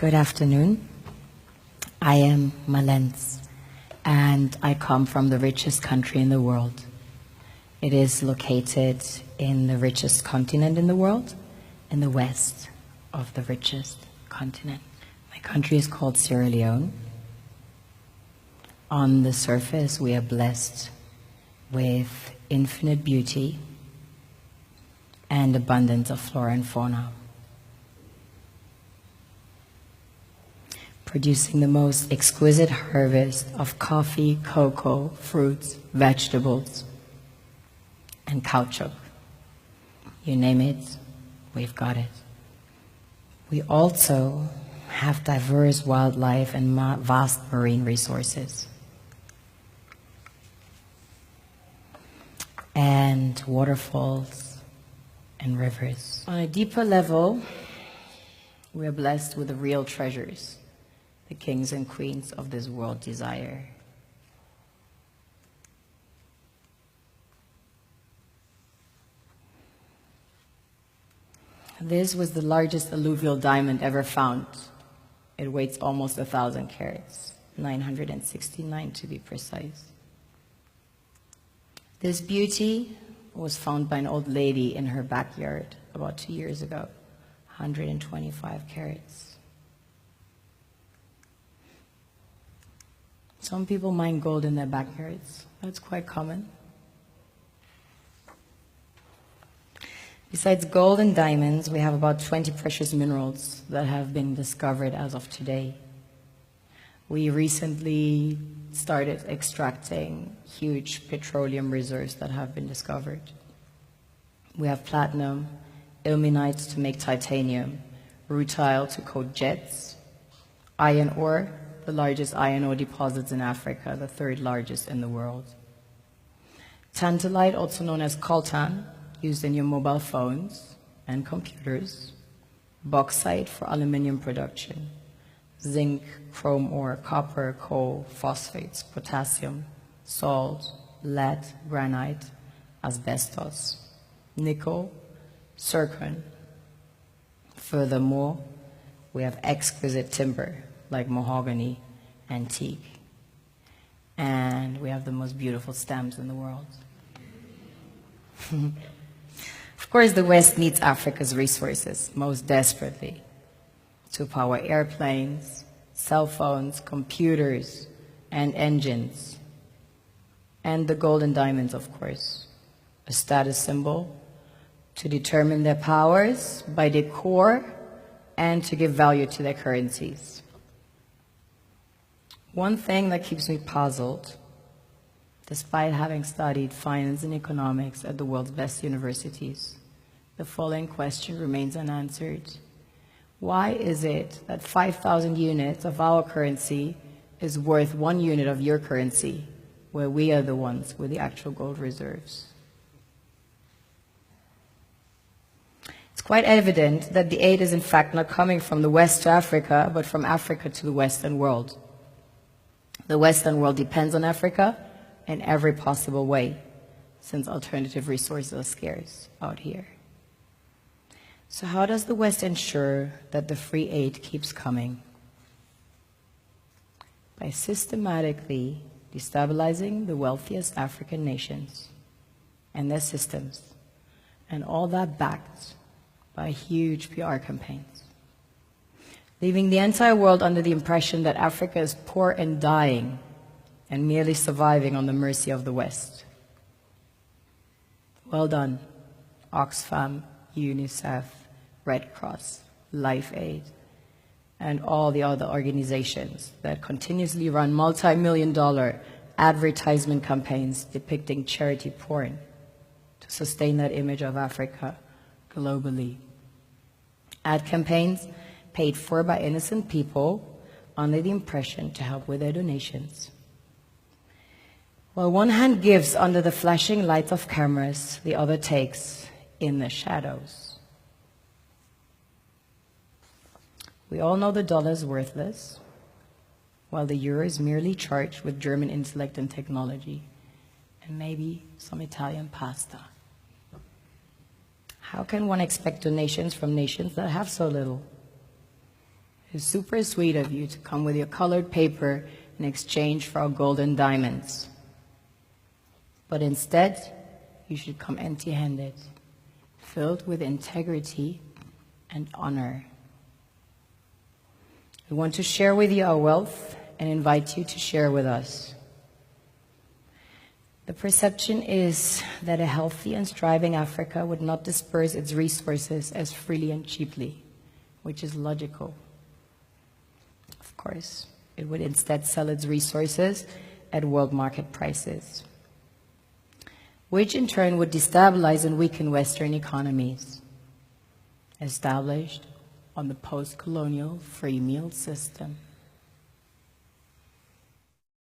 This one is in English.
Good afternoon. I am Malens, and I come from the richest country in the world. It is located in the richest continent in the world, in the west of the richest continent. My country is called Sierra Leone. On the surface, we are blessed with infinite beauty and abundance of flora and fauna, producing the most exquisite harvest of coffee, cocoa, fruits, vegetables, and caoutchouc. You name it, we've got it. We also have diverse wildlife and vast marine resources, and waterfalls and rivers. On a deeper level, we are blessed with the real treasures the kings and queens of this world desire. This was the largest alluvial diamond ever found. It weighs almost 1,000 carats, 969 to be precise. This beauty was found by an old lady in her backyard about 2 years ago, 125 carats. Some people mine gold in their backyards. That's quite common. Besides gold and diamonds, we have about 20 precious minerals that have been discovered as of today. We recently started extracting huge petroleum reserves that have been discovered. We have platinum, ilmenite to make titanium, rutile to coat jets, iron ore, the largest iron ore deposits in Africa, the third largest in the world. Tantalite, also known as coltan, used in your mobile phones and computers. Bauxite for aluminum production. Zinc, chrome ore, copper, coal, phosphates, potassium, salt, lead, granite, asbestos, nickel, zircon. Furthermore, we have exquisite timber like mahogany, antique, and we have the most beautiful stamps in the world. Of course, the West needs Africa's resources most desperately to power airplanes, cell phones, computers, and engines, and the gold and diamonds, of course, a status symbol to determine their powers by their core and to give value to their currencies. One thing that keeps me puzzled, despite having studied finance and economics at the world's best universities, the following question remains unanswered. Why is it that 5,000 units of our currency is worth 1 unit of your currency, where we are the ones with the actual gold reserves? It's quite evident that the aid is in fact not coming from the West to Africa, but from Africa to the Western world. The Western world depends on Africa in every possible way, since alternative resources are scarce out here. So how does the West ensure that the free aid keeps coming? By systematically destabilizing the wealthiest African nations and their systems, and all that backed by huge PR campaigns, leaving the entire world under the impression that Africa is poor and dying and merely surviving on the mercy of the West. Well done, Oxfam, UNICEF, Red Cross, Life Aid, and all the other organizations that continuously run multi-million-dollar advertisement campaigns depicting charity porn to sustain that image of Africa globally. Ad campaigns paid for by innocent people under the impression to help with their donations. While one hand gives under the flashing lights of cameras, the other takes in the shadows. We all know the dollar is worthless, while the euro is merely charged with German intellect and technology, and maybe some Italian pasta. How can one expect donations from nations that have so little? It's super sweet of you to come with your colored paper in exchange for our gold and diamonds. But instead, you should come empty-handed, filled with integrity and honor. We want to share with you our wealth and invite you to share with us. The perception is that a healthy and thriving Africa would not disperse its resources as freely and cheaply, which is logical. Of course, it would instead sell its resources at world market prices, which in turn would destabilize and weaken Western economies established on the post-colonial free meal system.